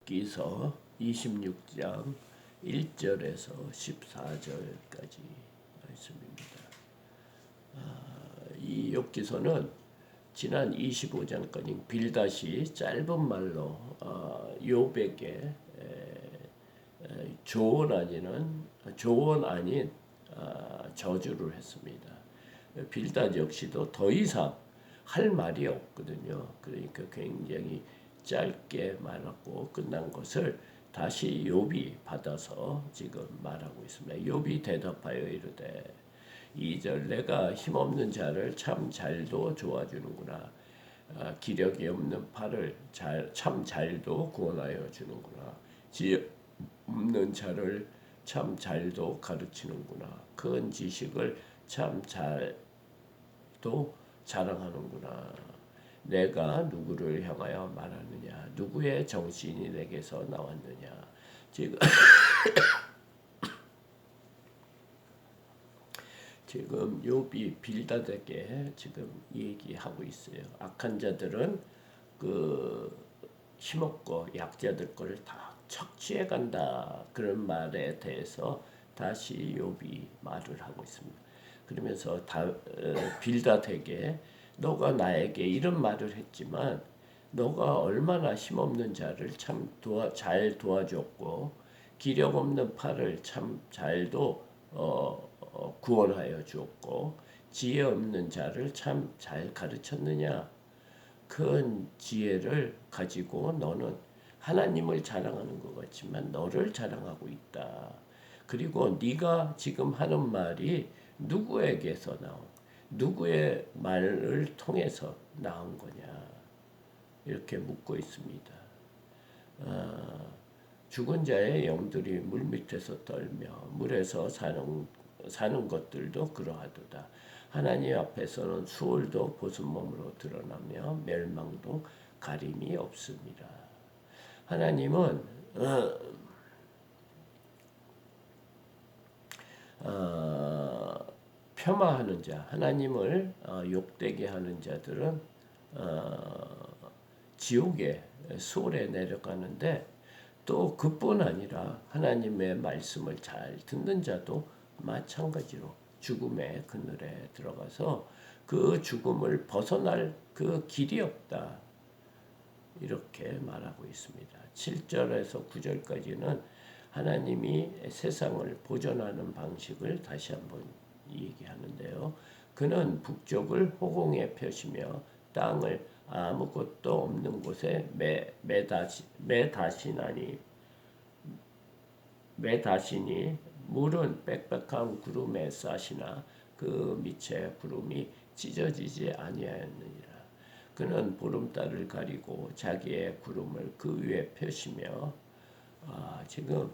욥기서 26장 1절에서 14절까지 말씀입니다. 이 욥기서는 지난 25장까지 빌닷이 짧은 말로 욥에게 조언 아닌 저주를 했습니다. 빌닷 역시도 더 이상 할 말이 없거든요. 그러니까 굉장히 짧게 말하고 끝난 것을 다시 욥이 받아서 지금 말하고 있습니다. 욥이 대답하여 이르되 2절 내가 힘없는 자를 참 잘도 도와주는구나. 기력이 없는 팔을 참 잘도 구원하여 주는구나. 지혜 없는 자를 참 잘도 가르치는구나. 큰 지식을 참 잘도 자랑하는구나. 내가 누구를 향하여 말하느냐? 누구의 정신이 내게서 나왔느냐? 지금 욥이 빌닷에게 지금 얘기하고 있어요. 악한 자들은 그 힘없고 약자들 거를 다 척취해 간다. 그런 말에 대해서 다시 욥이 말을 하고 있습니다. 그러면서 빌닷에게 너가 나에게 이런 말을 했지만 너가 얼마나 힘없는 자를 참 잘 도와줬고 기력 없는 팔을 참 잘도 구원하여 주었고 지혜 없는 자를 참 잘 가르쳤느냐. 큰 지혜를 가지고 너는 하나님을 자랑하는 것 같지만 너를 자랑하고 있다. 그리고 네가 지금 하는 말이 누구에게서 누구의 말을 통해서 나온 거냐 이렇게 묻고 있습니다. 죽은 자의 영들이 물 밑에서 떨며 물에서 사는 것들도 그러하도다. 하나님 앞에서는 수월도 벗은 몸으로 드러나며 멸망도 가림이 없습니다. 하나님은 폄하하는 자, 하나님을 욕되게 하는 자들은 지옥에 수월에 내려가는데 또 그뿐 아니라 하나님의 말씀을 잘 듣는 자도 마찬가지로 죽음의 그늘에 들어가서 그 죽음을 벗어날 그 길이 없다. 이렇게 말하고 있습니다. 7절에서 9절까지는 하나님이 세상을 보존하는 방식을 다시 한번 얘기하는데요. 그는 북쪽을 호공에 펴시며 땅을 아무것도 없는 곳에 매다시니 물은 빽빽한 구름에 싸시나 그 밑에 구름이 찢어지지 아니하였느니라. 그는 보름달을 가리고 자기의 구름을 그 위에 펴시며 지금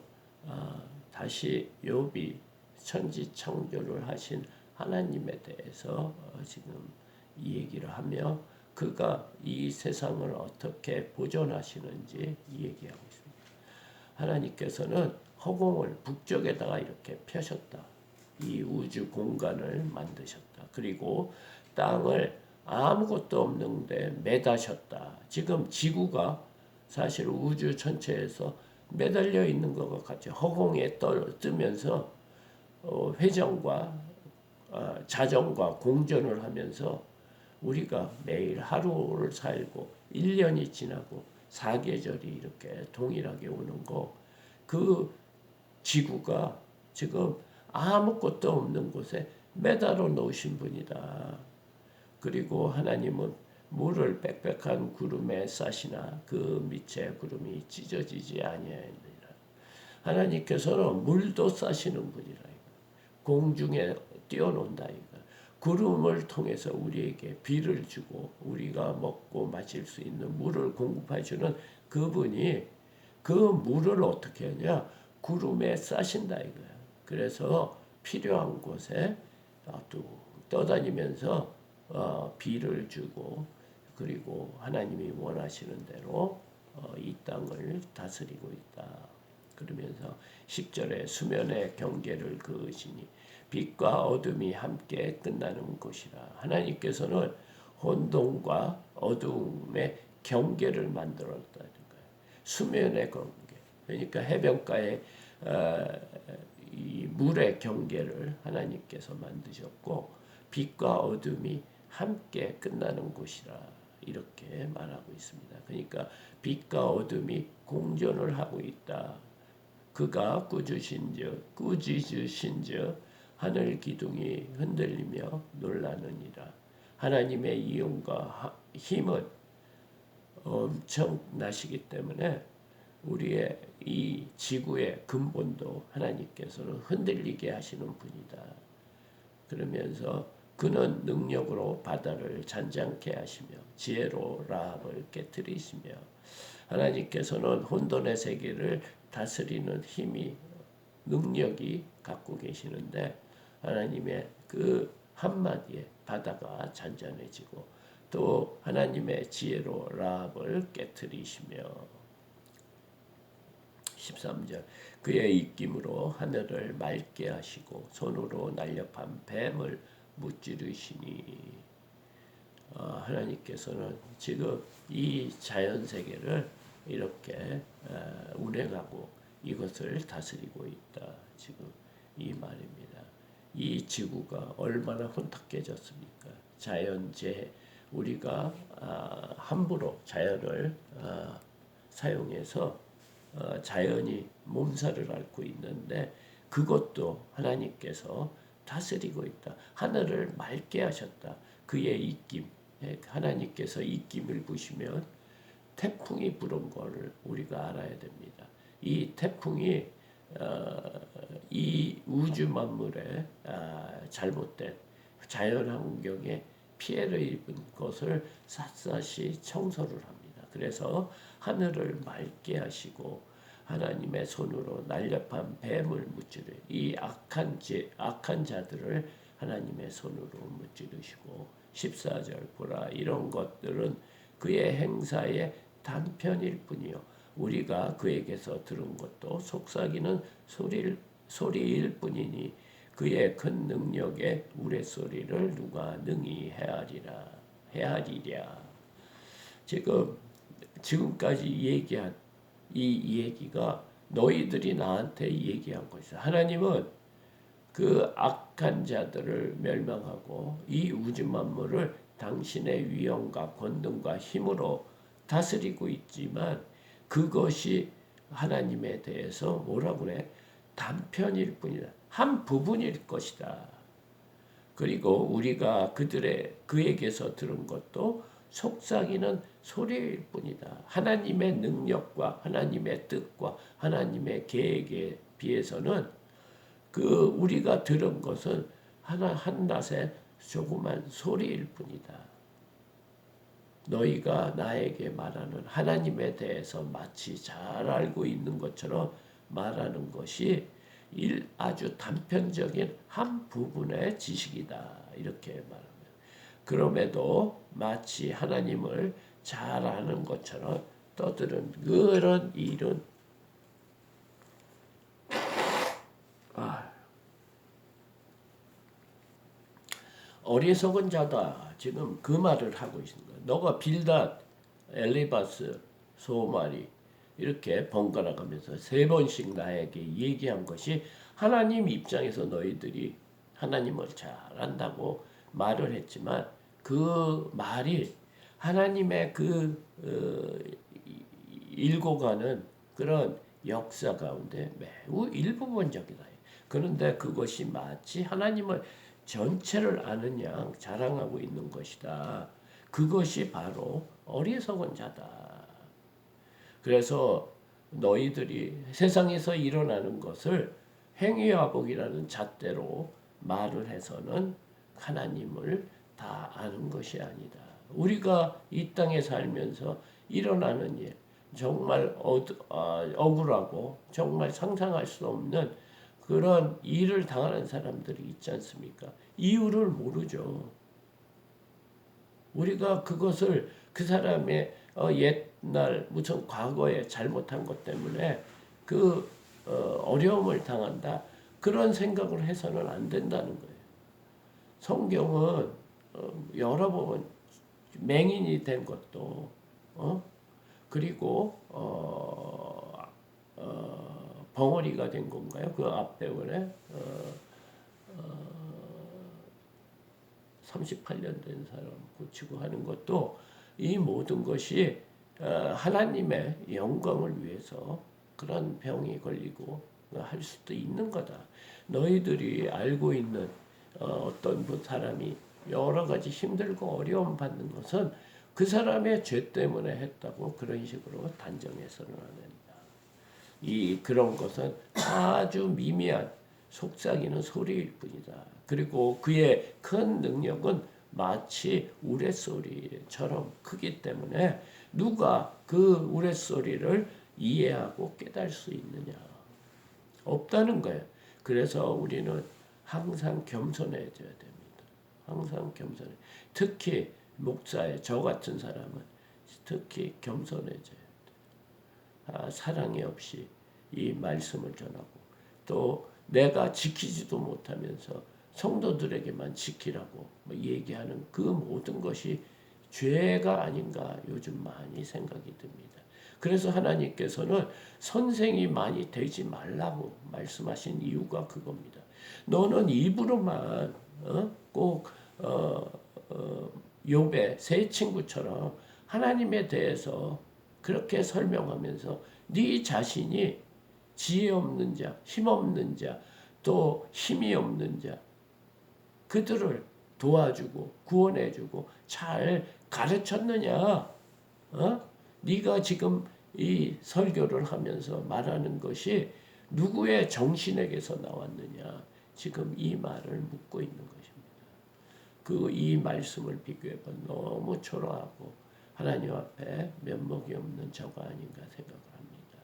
다시 욥이 천지 창조를 하신 하나님에 대해서 지금 이 얘기를 하며 그가 이 세상을 어떻게 보존하시는지 얘기하고 있습니다. 하나님께서는 허공을 북쪽에다가 이렇게 펴셨다. 이 우주 공간을 만드셨다. 그리고 땅을 아무것도 없는데 매다셨다. 지금 지구가 사실 우주 전체에서 매달려 있는 것과 같이 허공에 뜨면서 회전과 자전과 공전을 하면서 우리가 매일 하루를 살고 1년이 지나고 사계절이 이렇게 동일하게 오는 그 지구가 지금 아무것도 없는 곳에 매달아 놓으신 분이다. 그리고 하나님은 물을 빽빽한 구름에 싸시나 그 밑에 구름이 찢어지지 아니하였느니라. 하나님께서는 물도 싸시는 분이라. 공중에 띄워놓는다. 구름을 통해서 우리에게 비를 주고 우리가 먹고 마실 수 있는 물을 공급해 주는 그분이 그 물을 어떻게 하냐? 구름에 싸신다 이거야. 그래서 필요한 곳에 떠다니면서 비를 주고 그리고 하나님이 원하시는 대로 이 땅을 다스리고 있다. 그러면서 10절에 수면의 경계를 그으시니 빛과 어둠이 함께 끝나는 곳이라. 하나님께서는 혼돈과 어둠의 경계를 만들었다는 거예요. 수면의 관계. 그러니까 해변가에 이 물의 경계를 하나님께서 만드셨고 빛과 어둠이 함께 끝나는 곳이라 이렇게 말하고 있습니다. 그러니까 빛과 어둠이 공존을 하고 있다. 그가 꾸짖으신즉 하늘 기둥이 흔들리며 놀라느니라. 하나님의 이용과 힘은 엄청나시기 때문에 우리의 이 지구의 근본도 하나님께서는 흔들리게 하시는 분이다. 그러면서 그는 능력으로 바다를 잔잔케 하시며 지혜로 라합을 깨뜨리시며 하나님께서는 혼돈의 세계를 다스리는 힘이 능력이 갖고 계시는데 하나님의 그 한마디에 바다가 잔잔해지고 또 하나님의 지혜로 라합을 깨뜨리시며 13절 그의 입김으로 하늘을 맑게 하시고 손으로 날렵한 뱀을 무찌르시니 하나님께서는 지금 이 자연 세계를 이렇게 운행하고 이것을 다스리고 있다. 지금 이 말입니다. 이 지구가 얼마나 혼탁해졌습니까? 자연재해 우리가 함부로 자연을 사용해서 자연이 몸살을 앓고 있는데 그것도 하나님께서 다스리고 있다. 하늘을 맑게 하셨다. 그의 입김, 하나님께서 입김을 부시면 태풍이 부른 것을 우리가 알아야 됩니다. 이 태풍이 이 우주 만물에 잘못된 자연 환경에 피해를 입은 것을 샅샅이 청소를 합니다. 그래서 하늘을 맑게 하시고 하나님의 손으로 날렵한 뱀을 무찌르 이 악한 자들을 하나님의 손으로 무찌르시고 14절 보라 이런 것들은 그의 행사의 단편일 뿐이요 우리가 그에게서 들은 것도 속삭이는 소리일 뿐이니 그의 큰 능력의 우레소리를 누가 능히 헤아리랴. 지금까지 얘기한 이 얘기가 너희들이 나한테 얘기한 것이다. 하나님은 그 악한 자들을 멸망하고 이 우주 만물을 당신의 위엄과 권능과 힘으로 다스리고 있지만 그것이 하나님에 대해서 뭐라고 그래? 단편일 뿐이다. 한 부분일 것이다. 그리고 우리가 그에게서 들은 것도 속삭이는 소리일 뿐이다. 하나님의 능력과 하나님의 뜻과 하나님의 계획에 비해서는 우리가 들은 것은 한낱의 조그만 소리일 뿐이다. 너희가 나에게 말하는 하나님에 대해서 마치 잘 알고 있는 것처럼 말하는 것이 아주 단편적인 한 부분의 지식이다. 이렇게 말합니다. 그럼에도 마치 하나님을 잘 아는 것처럼 떠드는 그런 일은 어리석은 자다. 지금 그 말을 하고 있는 거야. 너가 빌닷, 엘리바스, 소마리 이렇게 번갈아 가면서 3번씩 나에게 얘기한 것이 하나님 입장에서 너희들이 하나님을 잘 안다고 말을 했지만 그 말이 하나님의 일궈가는 그런 역사 가운데 매우 일부분적이다. 그런데 그것이 마치 하나님을 전체를 아는 양 자랑하고 있는 것이다. 그것이 바로 어리석은 자다. 그래서 너희들이 세상에서 일어나는 것을 행위화복이라는 잣대로 말을 해서는 하나님을 다 아는 것이 아니다. 우리가 이 땅에 살면서 일어나는 일, 정말 억울하고 정말 상상할 수 없는 그런 일을 당하는 사람들이 있지 않습니까? 이유를 모르죠. 우리가 그것을 그 사람의 옛날 무슨 과거에 잘못한 것 때문에 어려움을 당한다. 그런 생각을 해서는 안 된다는 거예요. 성경은 여러 번 맹인이 된 것도 그리고 벙어리가 된 건가요? 그 앞배월에 38년 된 사람 고치고 하는 것도 이 모든 것이 하나님의 영광을 위해서 그런 병이 걸리고 할 수도 있는 거다. 너희들이 알고 있는 어떤 사람이 여러 가지 힘들고 어려움 받는 것은 그 사람의 죄 때문에 했다고 그런 식으로 단정해서는 안 된다. 그런 것은 아주 미미한 속삭이는 소리일 뿐이다. 그리고 그의 큰 능력은 마치 우레소리처럼 크기 때문에 누가 그 우레소리를 이해하고 깨달을 수 있느냐? 없다는 거예요. 그래서 우리는 항상 겸손해져야 됩니다. 항상 겸손해. 특히 목사의 저 같은 사람은 특히 겸손해져야 돼. 사랑이 없이 이 말씀을 전하고 또 내가 지키지도 못하면서 성도들에게만 지키라고 얘기하는 그 모든 것이 죄가 아닌가 요즘 많이 생각이 듭니다. 그래서 하나님께서는 선생이 많이 되지 말라고 말씀하신 이유가 그겁니다. 너는 입으로만 꼭 욥의 세 친구처럼 하나님에 대해서 그렇게 설명하면서 네 자신이 지혜 없는 자, 힘 없는 자, 또 힘이 없는 자 그들을 도와주고 구원해주고 잘 가르쳤느냐? 네가 지금 이 설교를 하면서 말하는 것이 누구의 정신에게서 나왔느냐? 지금 이 말을 묻고 있는 것입니다. 이 말씀을 비교해보면 너무 초라하고 하나님 앞에 면목이 없는 저가 아닌가 생각을 합니다.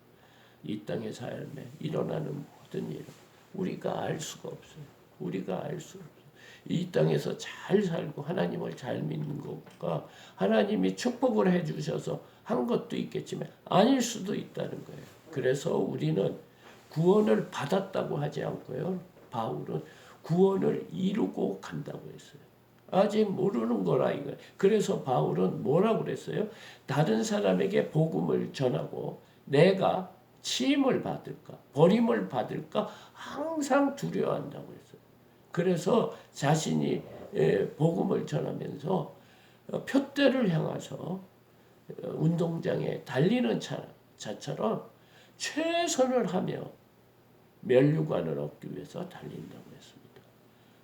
이 땅의 삶에 일어나는 모든 일은 우리가 알 수가 없어요. 우리가 알 수 없어요. 이 땅에서 잘 살고 하나님을 잘 믿는 것과 하나님이 축복을 해주셔서 한 것도 있겠지만 아닐 수도 있다는 거예요. 그래서 우리는 구원을 받았다고 하지 않고요. 바울은 구원을 이루고 간다고 했어요. 아직 모르는 거라 이거예요. 그래서 바울은 뭐라고 그랬어요? 다른 사람에게 복음을 전하고 내가 치임을 받을까 버림을 받을까 항상 두려워한다고 했어요. 그래서 자신이 복음을 전하면서 표대를 향해서 운동장에 달리는 자처럼 최선을 하며 면류관을 얻기 위해서 달린다고 했습니다.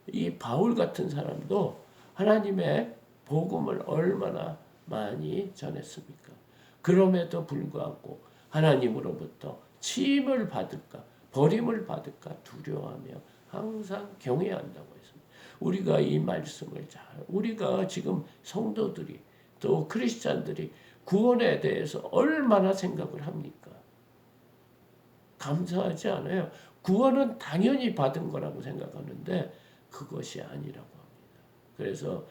이 바울 같은 사람도 하나님의 복음을 얼마나 많이 전했습니까? 그럼에도 불구하고 하나님으로부터 치임을 받을까 버림을 받을까 두려워하며 항상 경외한다고 했습니다. 우리가 이 말씀을 우리가 지금 성도들이 또 크리스찬들이 구원에 대해서 얼마나 생각을 합니까? 감사하지 않아요. 구원은 당연히 받은 거라고 생각하는데 그것이 아니라고 합니다. 그래서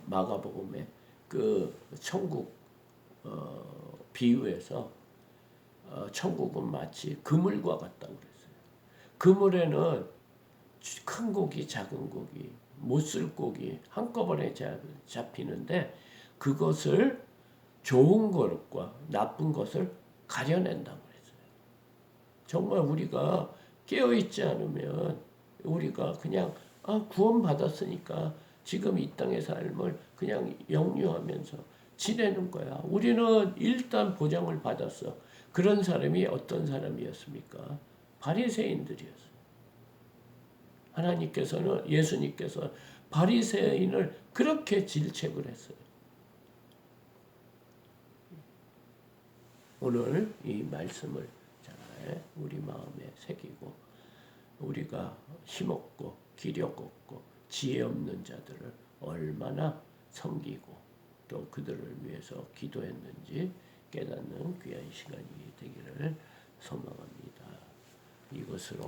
마가복음에 그 천국 비유에서 천국은 마치 그물과 같다고 그랬어요. 그물에는 큰 고기, 작은 고기, 못 쓸 고기 한꺼번에 잡히는데 그것을 좋은 것과 나쁜 것을 가려낸다고 그랬어요. 정말 우리가 깨어있지 않으면 우리가 그냥 구원받았으니까 지금 이 땅의 삶을 그냥 영유하면서 지내는 거야. 우리는 일단 보장을 받았어. 그런 사람이 어떤 사람이었습니까? 바리새인들이었어요. 하나님께서는 예수님께서 바리새인을 그렇게 질책을 했어요. 오늘 이 말씀을 잘 우리 마음에 새기고 우리가 힘없고 기력 없고 지혜 없는 자들을 얼마나 섬기고 또 그들을 위해서 기도했는지 깨닫는 귀한 시간이 되기를 소망합니다. 이것으로